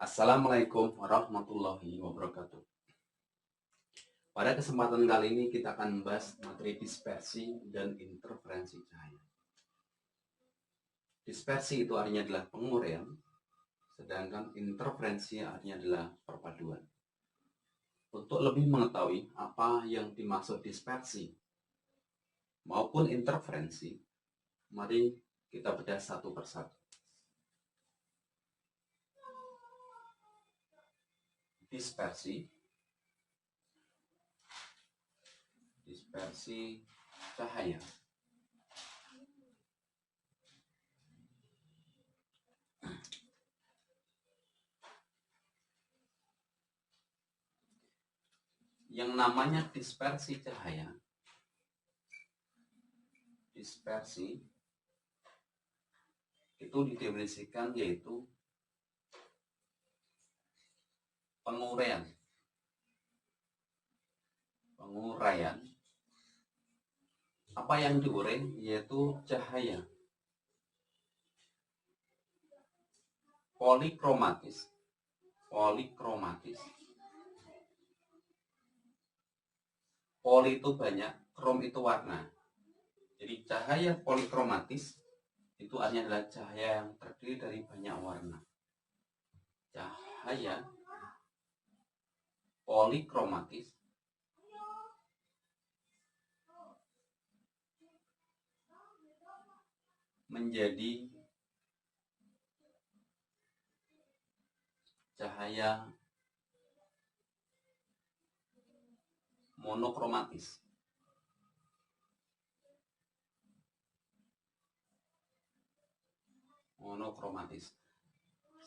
Assalamualaikum warahmatullahi wabarakatuh. Pada kesempatan kali ini kita akan membahas materi dispersi dan interferensi cahaya. Dispersi itu artinya adalah penguraian, sedangkan interferensi artinya adalah perpaduan. Untuk lebih mengetahui apa yang dimaksud dispersi maupun interferensi, mari kita bedah satu persatu. Dispersi cahaya. Yang namanya dispersi cahaya, dispersi itu didefinisikan yaitu penguraian apa yang diurai yaitu cahaya polikromatis. Poli itu banyak, krom itu warna. Jadi cahaya polikromatis itu artinya adalah cahaya yang terdiri dari banyak warna. Cahaya polikromatis menjadi cahaya monokromatis.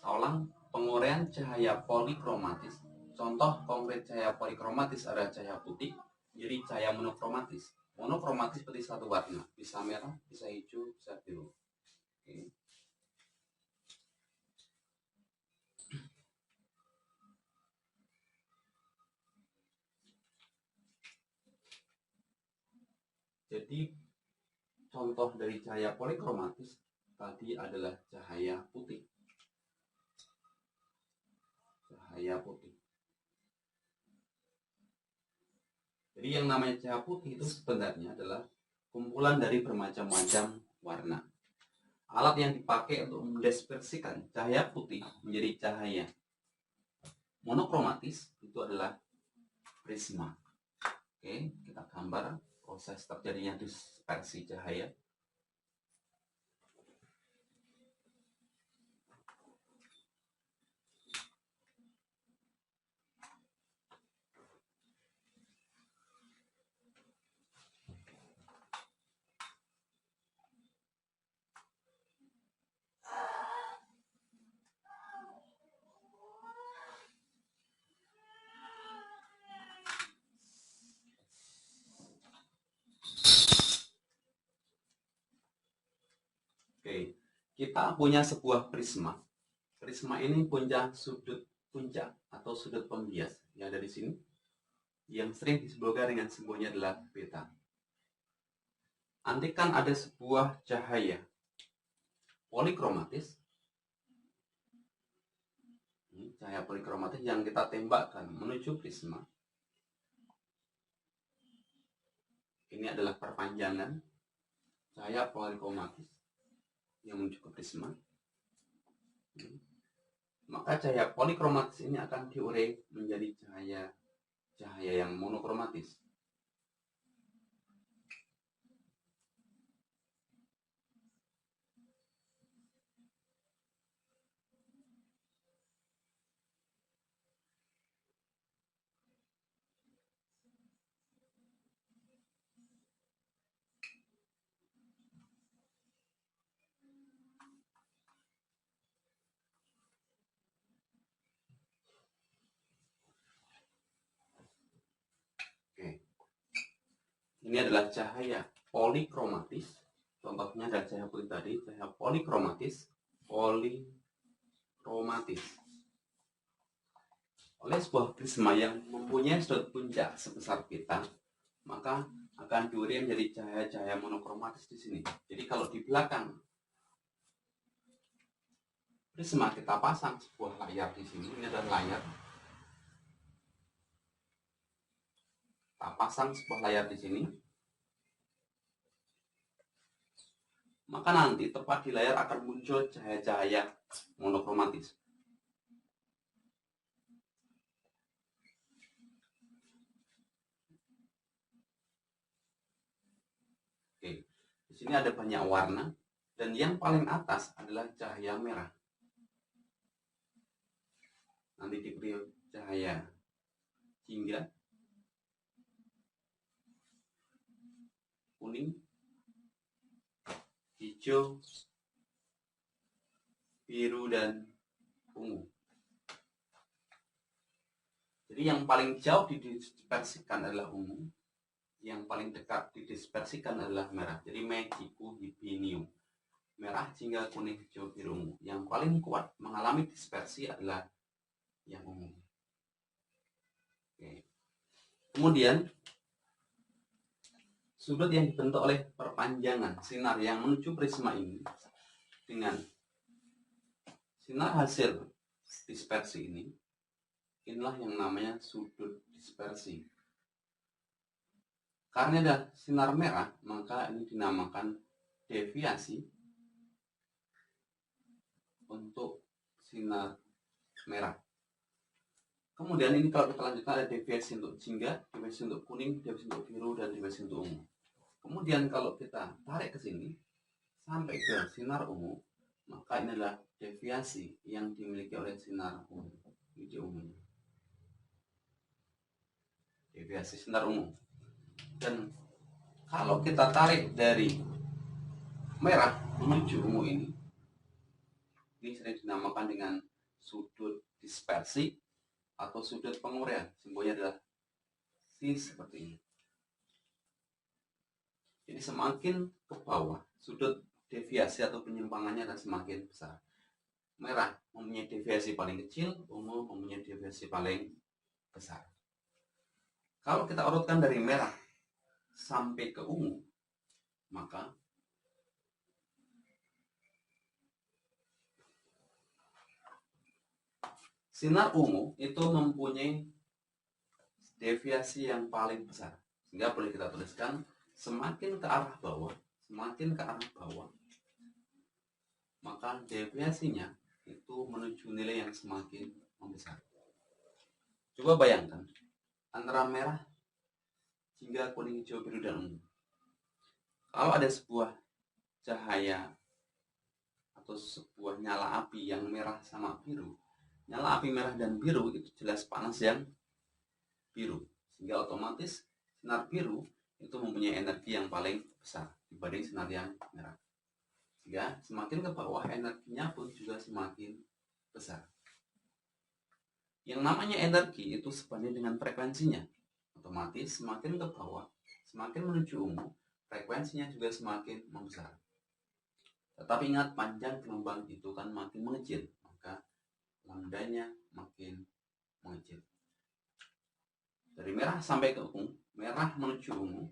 Seolah penguraian cahaya polikromatis. Contoh konkret cahaya polikromatis adalah cahaya putih, jadi cahaya monokromatis. Monokromatis seperti satu warna, bisa merah, bisa hijau, bisa biru. Oke. Jadi contoh dari cahaya polikromatis tadi adalah cahaya putih. Jadi yang namanya cahaya putih itu sebenarnya adalah kumpulan dari bermacam-macam warna. Alat yang dipakai untuk mendispersikan cahaya putih menjadi cahaya monokromatis itu adalah prisma. Oke, kita gambar proses terjadinya dispersi cahaya. Oke, kita punya sebuah prisma. Prisma ini punya sudut puncak atau sudut pembias yang ada di sini, yang sering disebutkan dengan simbolnya adalah beta. Andaikan ada sebuah cahaya polikromatis, yang kita tembakkan menuju prisma. Ini adalah perpanjangan cahaya polikromatis yang menuju ke prisma. Maka cahaya polikromatis ini akan diurai menjadi cahaya yang monokromatis. Ini adalah cahaya polikromatis. Contohnya adalah cahaya putih tadi, cahaya polikromatis. Oleh sebuah prisma yang mempunyai sudut puncak sebesar beta, maka akan diurai menjadi cahaya-cahaya monokromatis di sini. Jadi kalau di belakang prisma kita pasang sebuah layar di sini. Ini adalah layar. Kita pasang sebuah layar di sini. Maka nanti tepat di layar akan muncul cahaya-cahaya monokromatis. Oke, di sini ada banyak warna dan yang paling atas adalah cahaya merah. Nanti diberi cahaya jingga, kuning, hijau, biru, dan ungu. Jadi yang paling jauh didispersikan adalah ungu, yang paling dekat didispersikan adalah merah. Jadi Megiku Hibinium. Merah, jingga, kuning, hijau, biru, ungu. Yang paling kuat mengalami dispersi adalah yang ungu. Oke. Kemudian sudut yang dibentuk oleh perpanjangan sinar yang menuju prisma ini dengan sinar hasil dispersi ini, inilah yang namanya sudut dispersi. Karena ada sinar merah, maka ini dinamakan deviasi untuk sinar merah. Kemudian ini kalau kita lanjutkan ada deviasi untuk jingga, deviasi untuk kuning, deviasi untuk biru, dan deviasi untuk ungu. Kemudian kalau kita tarik ke sini sampai ke sinar ungu, maka ini adalah deviasi yang dimiliki oleh sinar ungu. Ini di ungunya. Deviasi sinar ungu. Dan kalau kita tarik dari merah menuju ungu ini sering dinamakan dengan sudut dispersi atau sudut penguraian. Simbolnya adalah C seperti ini. Jadi semakin ke bawah, sudut deviasi atau penyimpangannya akan semakin besar. Merah mempunyai deviasi paling kecil, ungu mempunyai deviasi paling besar. Kalau kita urutkan dari merah sampai ke ungu, maka sinar ungu itu mempunyai deviasi yang paling besar. Sehingga boleh kita tuliskan semakin ke arah bawah, maka deviasinya itu menuju nilai yang semakin membesar. Coba bayangkan antara merah, jingga, kuning, hijau, biru, dan ungu. Kalau ada sebuah cahaya atau sebuah nyala api yang merah sama biru, nyala api merah dan biru itu jelas panas yang biru, sehingga otomatis sinar biru itu mempunyai energi yang paling besar dibanding sinar yang merah. Sehingga semakin ke bawah energinya pun juga semakin besar. Yang namanya energi itu sebanding dengan frekuensinya. Otomatis semakin ke bawah, semakin menuju ungu, frekuensinya juga semakin membesar. Tetapi ingat, panjang gelombang itu kan makin mengecil, maka lambdanya makin mengecil. Dari merah sampai ke ungu, merah menuju ungu,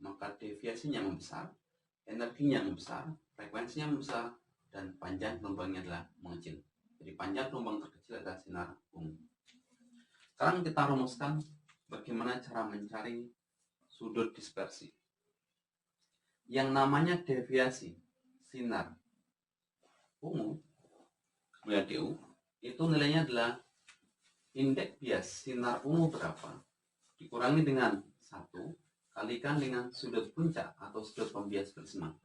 maka deviasinya membesar, energinya membesar, frekuensinya membesar, dan panjang gelombangnya adalah mengecil. Jadi panjang gelombang terkecil adalah sinar ungu. Sekarang kita rumuskan bagaimana cara mencari sudut dispersi. Yang namanya deviasi sinar ungu, kemudian DU, itu nilainya adalah indeks bias sinar ungu berapa dikurangi dengan 1 kalikan dengan sudut puncak atau sudut pembias prisma.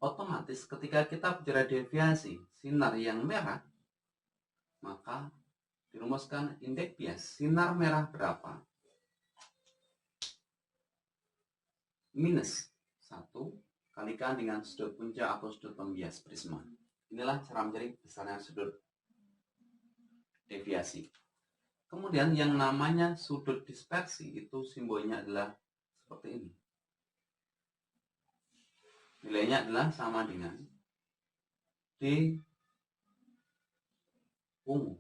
Otomatis ketika kita bicara deviasi sinar yang merah, maka dirumuskan indeks bias sinar merah berapa minus 1 kalikan dengan sudut puncak atau sudut pembias prisma. Inilah cara mencari besarnya sudut deviasi. Kemudian yang namanya sudut dispersi itu simbolnya adalah seperti ini. Nilainya adalah sama dengan D ungu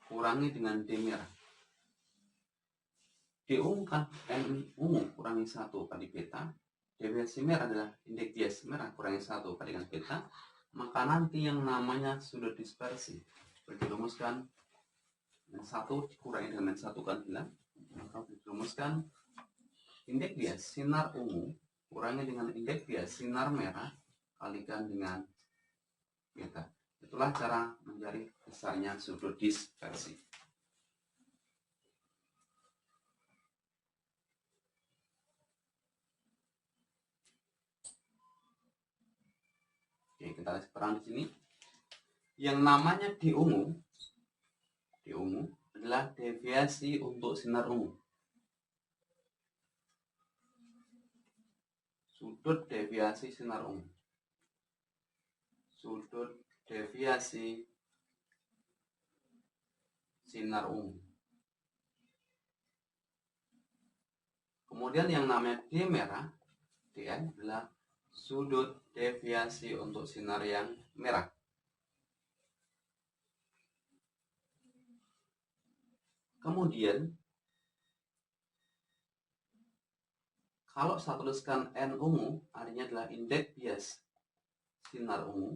kurangi dengan D merah. D ungu kan N ungu kurangi 1 kali beta. Deviasi merah adalah indeks bias merah kurangi 1 kali dengan beta. maka nanti yang namanya sudut dispersi dirumuskan yang 1 dikurangi dengan 1 kan hilang, maka dirumuskan indeks bias sinar ungu kurangi dengan indeks bias sinar merah kalikan dengan beta. Itulah cara mencari besarnya sudut dispersi. Oke, kita lihat sekarang di sini. Yang namanya di ungu adalah deviasi untuk sinar ungu. Sudut deviasi sinar ungu. Sudut deviasi sinar ungu. Kemudian yang namanya D merah, DN adalah sudut deviasi untuk sinar yang merah. Kemudian kalau saya tuliskan N ungu, artinya adalah indeks bias sinar ungu.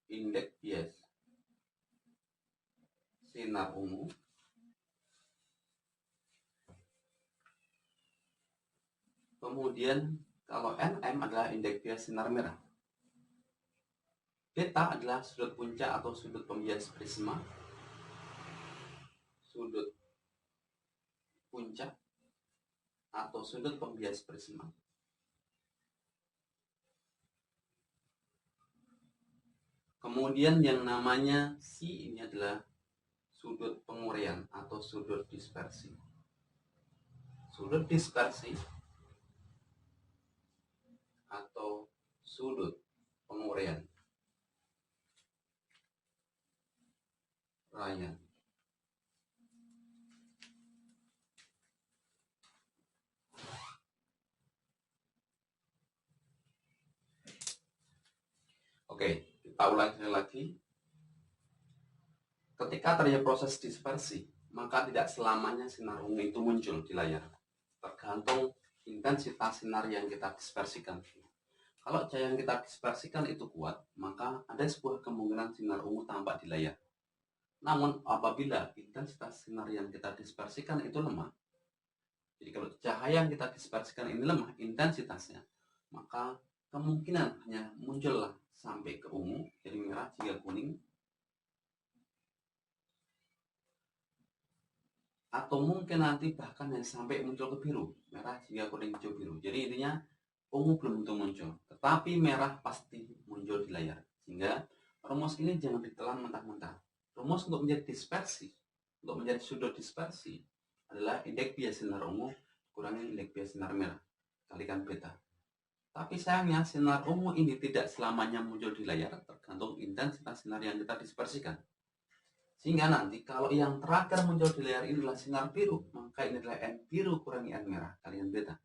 Indeks bias sinar ungu. Kemudian kalau NM adalah indeks bias sinar merah. Beta adalah sudut puncak atau sudut pembias prisma. Sudut puncak atau sudut pembias prisma. Kemudian yang namanya C ini adalah sudut penguraian atau sudut dispersi. Sudut dispersi atau sudut penguraian. Ryan. Oke, kita ulangi sekali lagi. Ketika terjadi proses dispersi, maka tidak selamanya sinar ungu itu muncul di layar. Tergantung intensitas sinar yang kita dispersikan. Kalau cahaya yang kita dispersikan itu kuat, maka ada sebuah kemungkinan sinar ungu tampak di layar. Namun apabila intensitas sinar yang kita dispersikan itu lemah, jadi kalau cahaya yang kita dispersikan ini lemah intensitasnya, maka kemungkinan hanya muncullah sampai ke ungu, jadi merah jika kuning, atau mungkin nanti bahkan yang sampai muncul ke biru, merah jika kuning hijau biru. Jadi intinya ungu belum tentu muncul, tetapi merah pasti muncul di layar. Sehingga rumus ini jangan ditelan mentah-mentah. Rumus untuk menjadi dispersi, untuk menjadi sudut dispersi adalah indeks bias sinar ungu kurangi indeks bias sinar merah kalikan beta. Tapi sayangnya sinar ungu ini tidak selamanya muncul di layar, tergantung intensitas sinar yang kita dispersikan. Sehingga nanti kalau yang terakhir muncul di layar ini adalah sinar biru, maka ini adalah N biru kurangi N merah kalikan beta.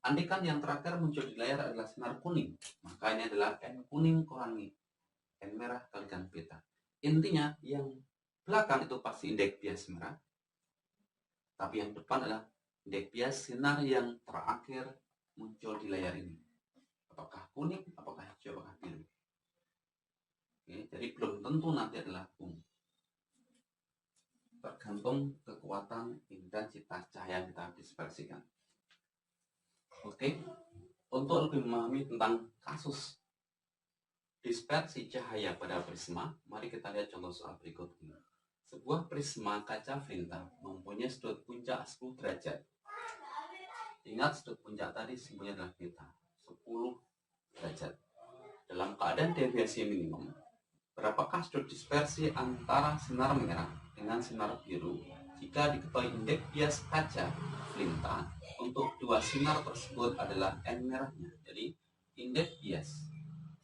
Andaikan yang terakhir muncul di layar adalah sinar kuning, maka ini adalah N kuning kurangi N merah kalikan beta. Intinya yang belakang itu pasti indeks bias merah, tapi yang depan adalah indeks bias sinar yang terakhir muncul di layar ini. Apakah kuning, apakah hijau, apakah biru. Oke, jadi belum tentu nanti adalah ungu. Tergantung kekuatan intensitas cahaya yang kita dispersikan. Oke, untuk lebih memahami tentang kasus dispersi cahaya pada prisma, mari kita lihat contoh soal berikut ini. Sebuah prisma kaca Flinta mempunyai sudut puncak 10 derajat. Ingat sudut puncak tadi simbolnya adalah beta, 10 derajat. Dalam keadaan deviasi minimum, berapakah sudut dispersi antara sinar merah dengan sinar biru jika diketahui indeks bias kaca Flinta untuk dua sinar tersebut adalah N merahnya. Jadi indeks bias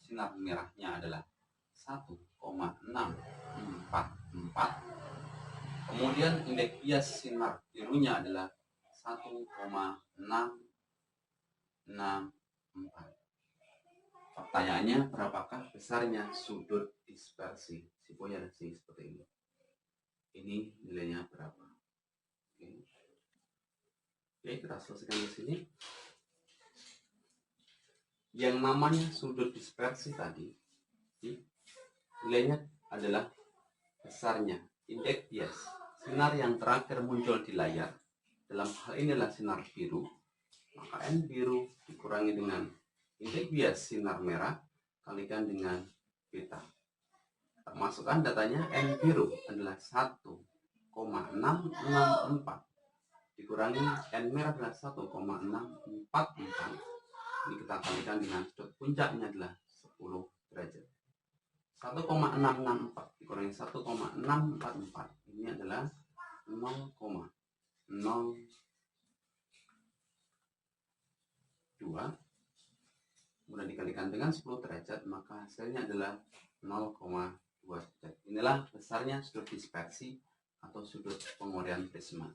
sinar merahnya adalah 1,644. Kemudian indeks bias sinar birunya adalah 1,664. Pertanyaannya, berapakah besarnya sudut dispersi? Simbolnya ada sini seperti ini. Ini nilainya berapa? Oke, kita selesaikan di sini. Yang namanya sudut dispersi tadi Nilainya adalah besarnya indeks bias sinar yang terakhir muncul di layar. Dalam hal inilah sinar biru, maka N biru dikurangi dengan indeks bias sinar merah kalikan dengan beta. Masukkan datanya. N biru adalah 1,664 dikurangi N merah adalah 1,644. Ini kita kalikan dengan sudut puncaknya adalah 10 derajat. 1,664 dikurangi 1,644 ini adalah 0,02. Kemudian dikalikan dengan 10 derajat, maka hasilnya adalah 0,2 derajat. Inilah besarnya sudut dispersi atau sudut pengurian prisma.